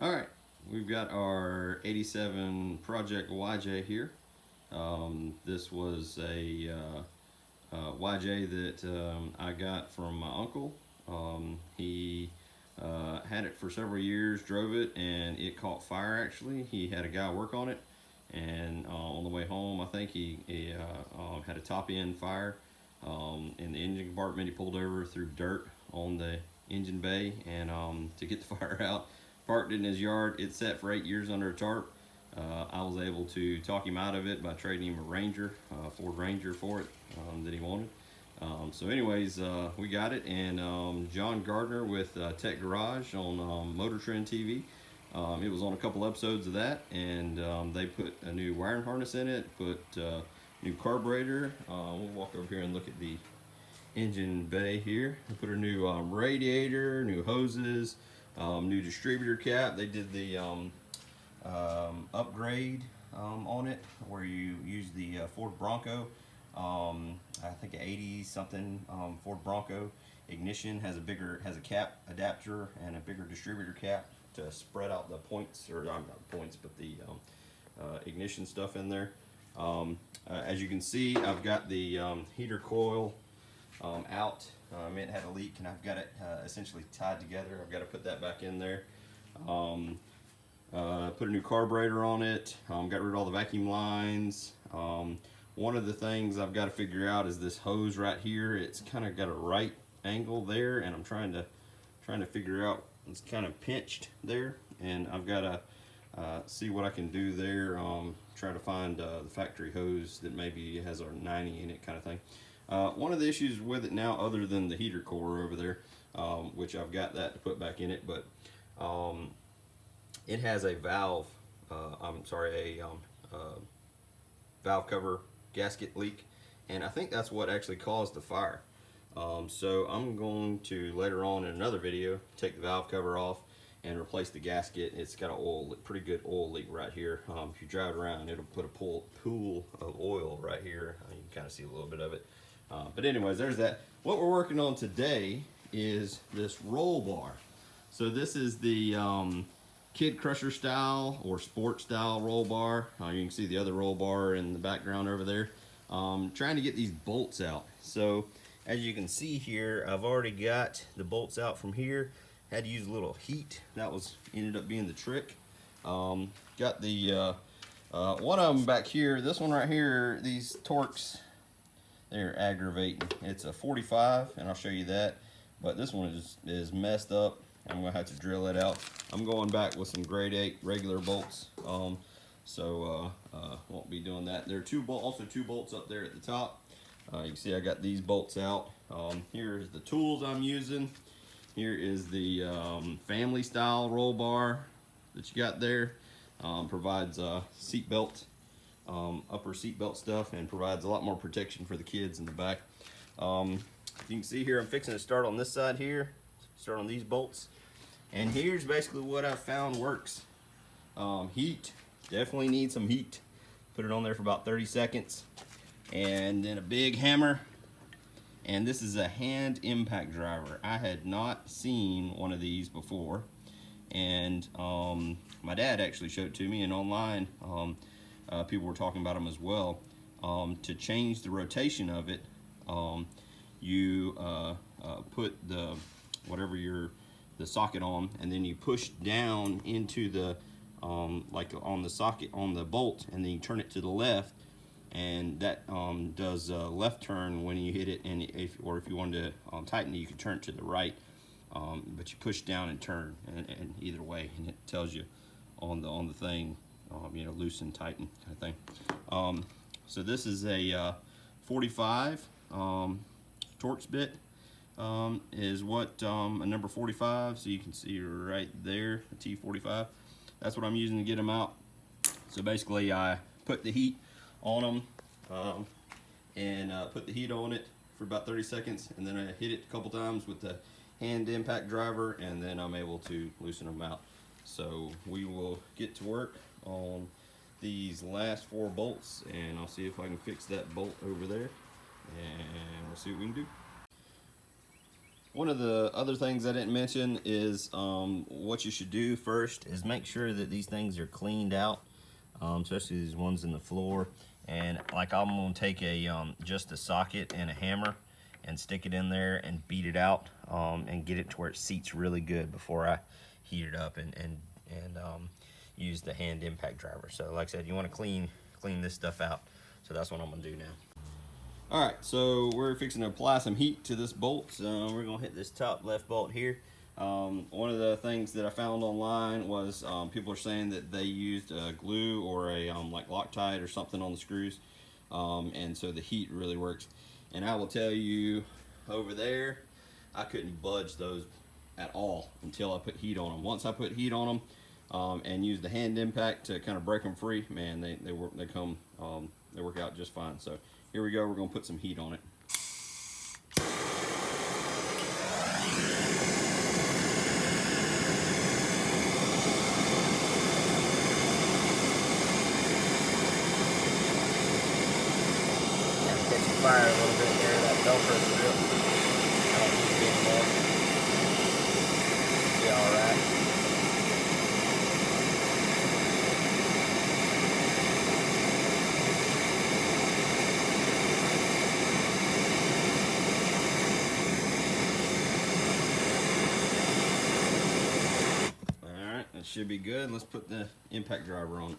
Alright, we've got our 87 Project YJ here. This was a YJ that I got from my uncle. He had it for several years, drove it, and it caught fire actually. He had a guy work on it, and on the way home, I think he had a top end fire in the engine compartment. He pulled over through dirt on the engine bay and to get the fire out. Parked it in his yard. It sat for 8 years under a tarp. I was able to talk him out of it by trading him a Ranger, Ford Ranger for it that he wanted. So anyways, we got it, and John Gardner with Tech Garage on Motor Trend TV. It was on a couple episodes of that, and they put a new wiring harness in it, put new carburetor. We'll walk over here and look at the engine bay here. They put a new radiator, new hoses, new distributor cap. They did the upgrade on it, where you use the Ford Bronco. I think an 80 something Ford Bronco ignition has a cap adapter and a bigger distributor cap to spread out the points, or not points, but the ignition stuff in there. As you can see, I've got the heater coil out. It had a leak, and I've got it essentially tied together. I've got to put that back in there. Put a new carburetor on it. Got rid of all the vacuum lines. One of the things I've got to figure out is this hose right here. It's kind of got a right angle there, and I'm trying to figure out. It's kind of pinched there, and I've got to see what I can do there. Try to find the factory hose that maybe has a 90 in it, kind of thing. One of the issues with it now, other than the heater core over there, which I've got that to put back in it, but it has a valve, valve cover gasket leak, and I think that's what actually caused the fire. So I'm going to later on in another video take the valve cover off and replace the gasket. It's got a pretty good oil leak right here. If you drive around, it'll put a pool of oil right here. You can kind of see a little bit of it. But anyways, there's that. What we're working on today is this roll bar. So this is the Kid Crusher style or sport style roll bar. You can see the other roll bar in the background over there. Trying to get these bolts out. So as you can see here, I've already got the bolts out from here. Had to use a little heat. That ended up being the trick. Got the one of them back here. This one right here, these Torx, they're aggravating. It's a 45, and I'll show you that. But this one is messed up. I'm gonna have to drill it out. I'm going back with some grade 8 regular bolts. Won't be doing that. There are also two bolts up there at the top. You can see I got these bolts out. Here's the tools I'm using. Here is the family style roll bar that you got there. Provides seat belt, upper seat belt stuff, and provides a lot more protection for the kids in the back. You can see here I'm fixing to start on this side here. Start on these bolts. And here's basically what I found works. Heat, definitely need some heat. Put it on there for about 30 seconds. And then a big hammer. And this is a hand impact driver. I had not seen one of these before. And my dad actually showed it to me, and online people were talking about them as well. To change the rotation of it, you put the the socket on, and then you push down into the like on the socket on the bolt, and then you turn it to the left, and that does a left turn when you hit it. And if you wanted to tighten it, you can turn it to the right, but you push down and turn, and either way, and it tells you on the thing, loosen, tighten kind of thing. So this is a 45 Torx bit. Is what a number 45, so you can see right there, a T45. That's what I'm using to get them out. So basically I put the heat on them and put the heat on it for about 30 seconds, and then I hit it a couple times with the hand impact driver, and then I'm able to loosen them out. So we will get to work on these last 4 bolts, and I'll see if I can fix that bolt over there, and we'll see what we can do. One of the other things I didn't mention is what you should do first is make sure that these things are cleaned out, especially these ones in the floor. And like I'm gonna take a just a socket and a hammer and stick it in there and beat it out and get it to where it seats really good before I heat it up and use the hand impact driver. So like I said, you want to clean this stuff out. So that's what I'm gonna do now. All right, so we're fixing to apply some heat to this bolt. So we're gonna hit this top left bolt here. One of the things that I found online was people are saying that they used glue or a like Loctite or something on the screws, and so the heat really works. And I will tell you, over there, I couldn't budge those at all until I put heat on them. Once I put heat on them and use the hand impact to kind of break them free, man, they work out just fine. So here we go. We're gonna put some heat on it. Catch some fire a little bit there, that Velcro strip. I don't need it anymore. Be alright. Alright, that should be good. Let's put the impact driver on.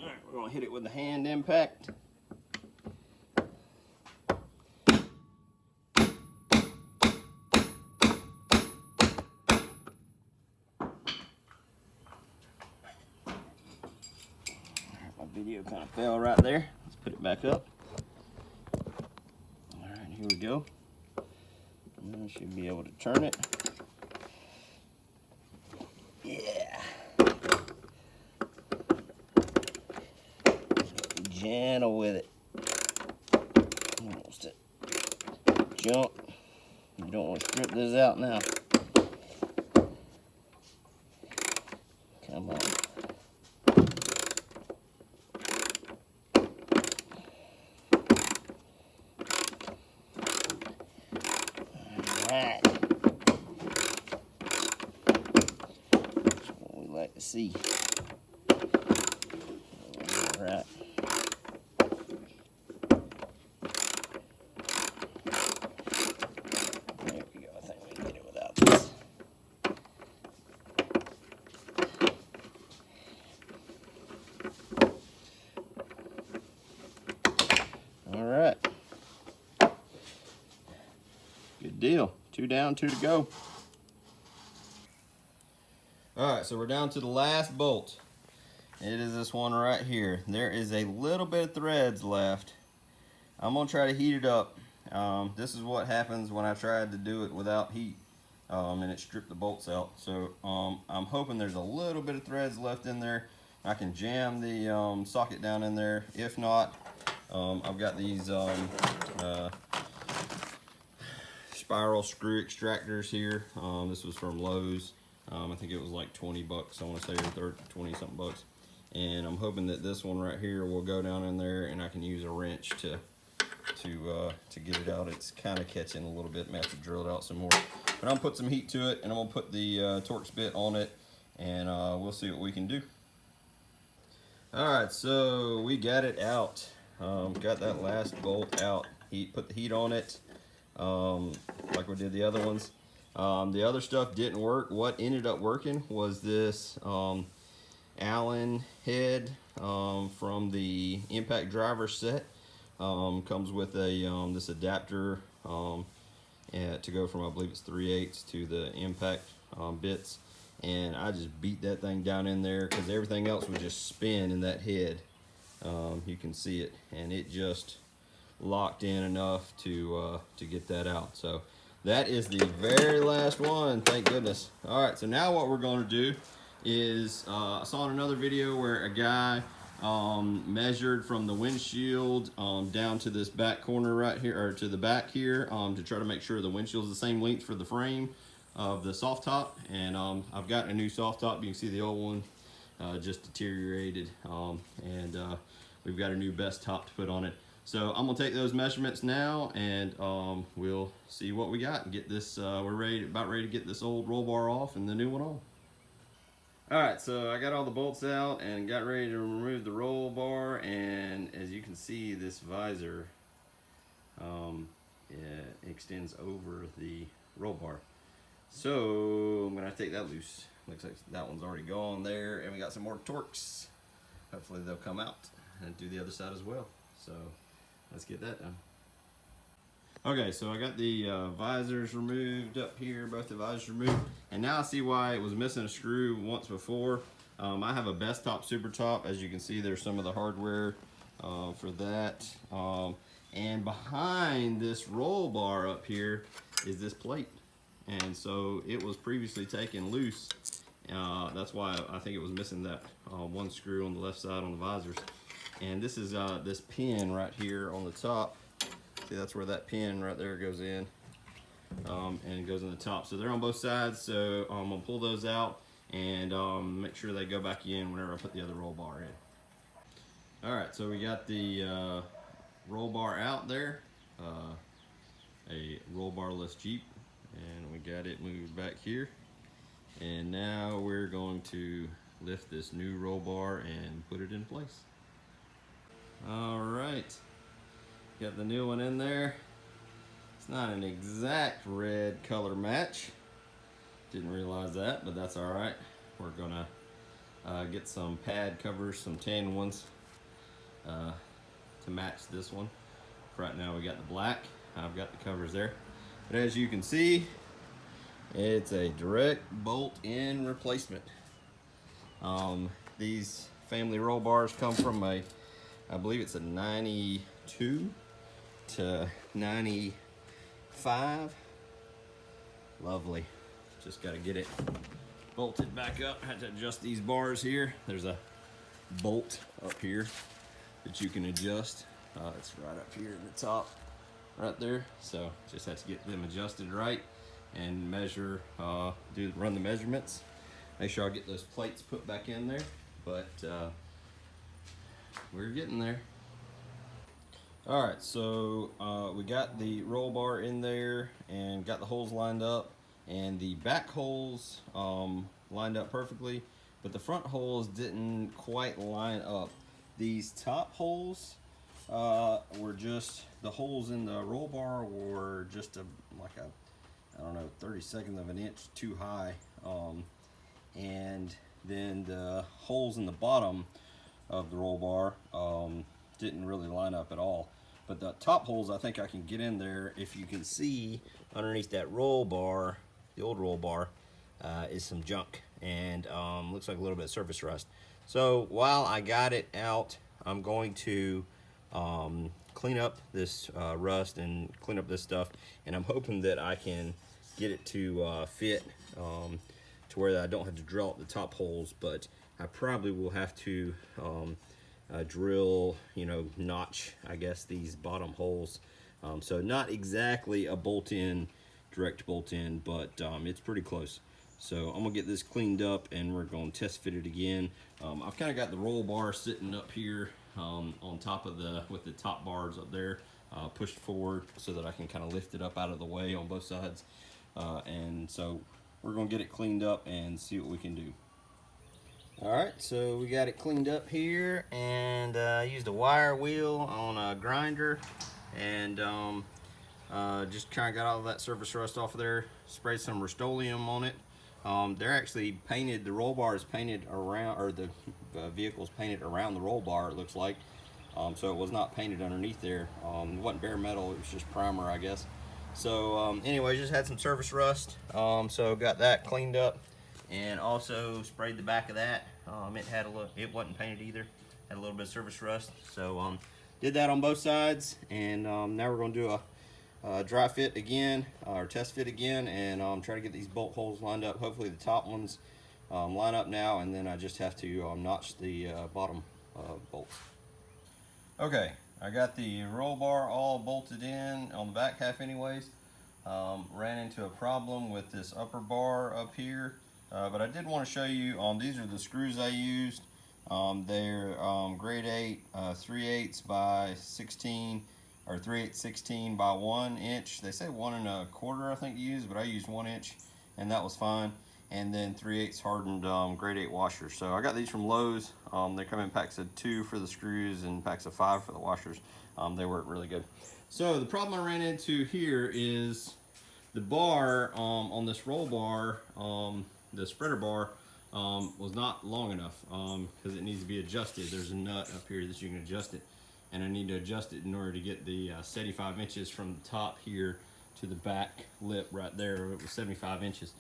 Alright, we're going to hit it with the hand impact. My video kind of fell right there. Let's put it back up. Alright, here we go. And I should be able to turn it. Yeah. Gentle with it. Almost to jump. You don't want to strip this out now. Come on. Alright. That's what we like to see. Alright. There we go. I think we can get it without this. Alright. Good deal. 2 down, 2 to go. Alright, so we're down to the last bolt. It is this one right here. There is a little bit of threads left. I'm gonna try to heat it up. This is what happens when I tried to do it without heat and it stripped the bolts out. So I'm hoping there's a little bit of threads left in there. I can jam the socket down in there. If not, I've got these spiral screw extractors here. This was from Lowe's. I think it was like 20 bucks. I want to say, or 20 something bucks. And I'm hoping that this one right here will go down in there and I can use a wrench to get it out. It's kind of catching a little bit. May have to drill it out some more. But I'm gonna put some heat to it and I'm gonna put the Torx bit on it and we'll see what we can do. Alright, so we got it out. Got that last bolt out. Put the heat on it like we did the other ones. The other stuff didn't work. What ended up working was this Allen head from the impact driver set. Comes with a this adapter to go from, I believe it's 3/8 to the impact bits, and I just beat that thing down in there because everything else would just spin in that head. You can see it, and it just locked in enough to get that out. So that is the very last one, thank goodness. All right, so now what we're going to do is I saw in another video where a guy measured from the windshield down to this back corner right here, or to the back here, to try to make sure the windshield's the same length for the frame. of the soft top, and I've gotten a new soft top. You can see the old one just deteriorated, and we've got a new best top to put on it. So I'm gonna take those measurements now, and we'll see what we got and get this. We're about ready to get this old roll bar off and the new one on. All right, so I got all the bolts out and got ready to remove the roll bar, and as you can see, this visor it extends over the roll bar. So I'm gonna take that loose. Looks like that one's already gone there, and we got some more Torx. Hopefully they'll come out and do the other side as well. So let's get that done. Okay, so I got the visors removed up here, both the visors removed, and now I see why it was missing a screw once before. I have a best top super top. As you can see, there's some of the hardware for that. And behind this roll bar up here is this plate. And so it was previously taken loose. That's why I think it was missing that one screw on the left side on the visors. And this is this pin right here on the top. See, that's where that pin right there goes in, and it goes in the top. So they're on both sides. So I'm gonna pull those out and make sure they go back in whenever I put the other roll bar in. All right, so we got the roll bar out there, a roll barless Jeep, and we got it moved back here. And now we're going to lift this new roll bar and put it in place. All right, got the new one in there. It's not an exact red color match. Didn't realize that, but that's all right. We're gonna get some pad covers, some tan ones, to match this one. Right now we got the black. I've got the covers there. But as you can see, it's a direct bolt-in replacement. These family roll bars come from I believe it's a 92 to 95. Lovely. Just got to get it bolted back up. Had to adjust these bars here. There's a bolt up here that you can adjust. It's right up here in the top, right there. So just have to get them adjusted right and measure, run the measurements. Make sure I get those plates put back in there, but we're getting there. All right, so we got the roll bar in there and got the holes lined up, and the back holes lined up perfectly, but the front holes didn't quite line up. These top holes were just, the holes in the roll bar were just like a, I don't know, 32nd of an inch too high. And then the holes in the bottom of the roll bar didn't really line up at all. But the top holes, I think I can get in there. If you can see underneath that roll bar, the old roll bar, is some junk, and looks like a little bit of surface rust. So while I got it out, I'm going to clean up this rust and clean up this stuff, and I'm hoping that I can get it to fit to where I don't have to drill out the top holes, but I probably will have to drill, notch, I guess, these bottom holes. So not exactly a bolt-in, direct bolt-in, but it's pretty close. So I'm gonna get this cleaned up and we're gonna test fit it again. I've kind of got the roll bar sitting up here on top of with the top bars up there, pushed forward so that I can kind of lift it up out of the way on both sides. And so we're gonna get it cleaned up and see what we can do. All right, so we got it cleaned up here, and used a wire wheel on a grinder, and just kind of got all of that surface rust off of there. Sprayed some Rust-Oleum on it. They're actually painted, the roll bar is painted around, or the vehicle's painted around the roll bar, it looks like. So it was not painted underneath there. It wasn't bare metal, it was just primer, I guess. So anyway, just had some surface rust. So got that cleaned up, and also sprayed the back of that. It wasn't painted either. Had a little bit of surface rust. So did that on both sides, and now we're gonna do a dry fit again, or test fit again, and try to get these bolt holes lined up. Hopefully the top ones line up now, and then I just have to notch the bottom bolts. Okay, I got the roll bar all bolted in on the back half anyways. ran into a problem with this upper bar up here, but I did want to show you, these are the screws I used. They're grade 8 3/8 by 16, or 3/8 16 by 1 inch. They say 1 1/4 I think to use, but I used 1 inch and that was fine. And then 3/8 hardened grade 8 washers. So I got these from Lowe's. They come in packs of 2 for the screws and packs of 5 for the washers. They work really good. So the problem I ran into here is the bar on this roll bar, the spreader bar, was not long enough because it needs to be adjusted. There's a nut up here that you can adjust it, and I need to adjust it in order to get the 75 inches from the top here to the back lip right there. It was 75 inches.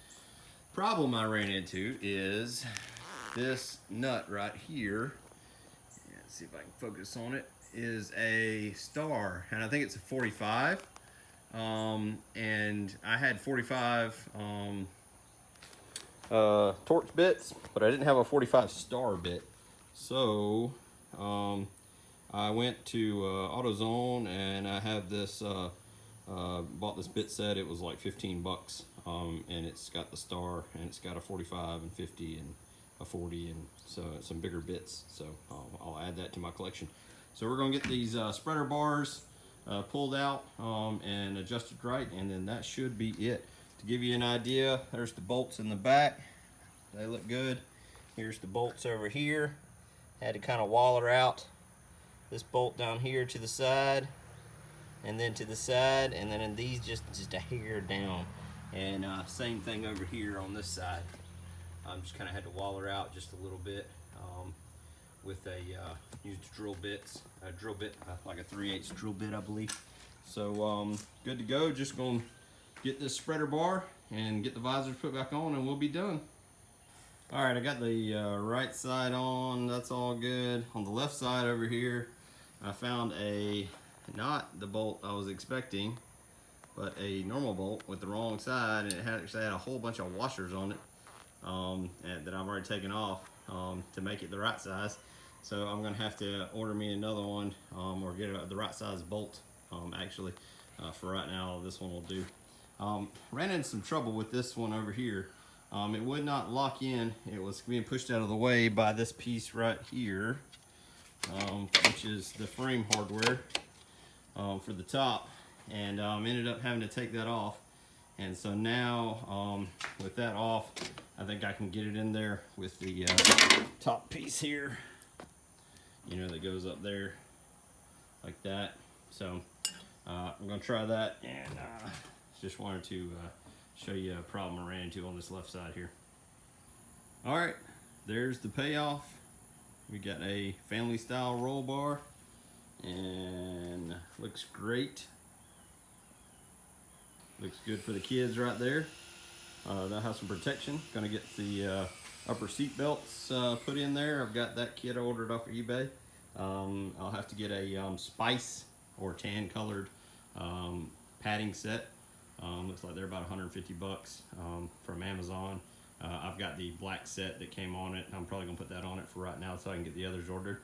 Problem I ran into is this nut right here. Yeah, let's see if I can focus on it. Is a star, and I think it's a 45. And I had 45 Torx bits, but I didn't have a 45 star bit. So I went to AutoZone and I have this. Bought this bit set. It was like 15 bucks. And it's got the star, and it's got a 45 and 50 and a 40, and so some bigger bits. So I'll add that to my collection. So we're gonna get these spreader bars pulled out and adjusted right, and then that should be it. To give you an idea, there's the bolts in the back. They look good. Here's the bolts over here. Had to kind of waller out this bolt down here to the side, and then to the side, and then in these just a hair down. And same thing over here on this side. Just kind of had to waller out just a little bit with a used drill bit, like a 3/8 drill bit, I believe. So good to go. Just gonna get this spreader bar and get the visors put back on, and we'll be done. All right, I got the right side on. That's all good. On the left side over here, I found not the bolt I was expecting, but a normal bolt with the wrong side, and it actually had a whole bunch of washers on it that I've already taken off to make it the right size. So I'm gonna have to order me another one or get the right size bolt. Actually, for right now, this one will do. Ran into some trouble with this one over here. It would not lock in. It was being pushed out of the way by this piece right here, which is the frame hardware for the top. And ended up having to take that off, and so now with that off, I think I can get it in there with the top piece here, that goes up there like that. So I'm gonna try that, and just wanted to show you a problem I ran into on this left side here. All right, there's the payoff. We got a family style roll bar, and looks great. Looks good for the kids right there. They'll have some protection. Gonna get the upper seat belts put in there. I've got that kit ordered off of eBay. I'll have to get a spice or tan colored padding set. Looks like they're about 150 bucks from Amazon. I've got the black set that came on it. I'm probably gonna put that on it for right now so I can get the others ordered.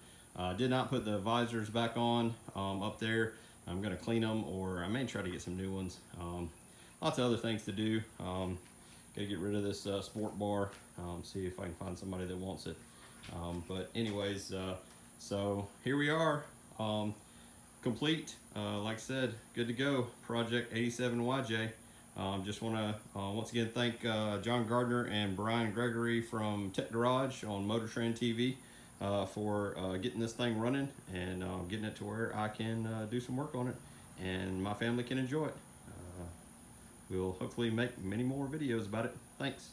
Did not put the visors back on up there. I'm gonna clean them, or I may try to get some new ones. Lots of other things to do. Gotta get rid of this sport bar, see if I can find somebody that wants it. But anyways, so here we are, complete. Like I said, good to go. Project 87 YJ. Just want to once again thank John Gardner and Brian Gregory from Tech Garage on Motor Trend TV for getting this thing running and getting it to where I can do some work on it and my family can enjoy it. We'll hopefully make many more videos about it. Thanks.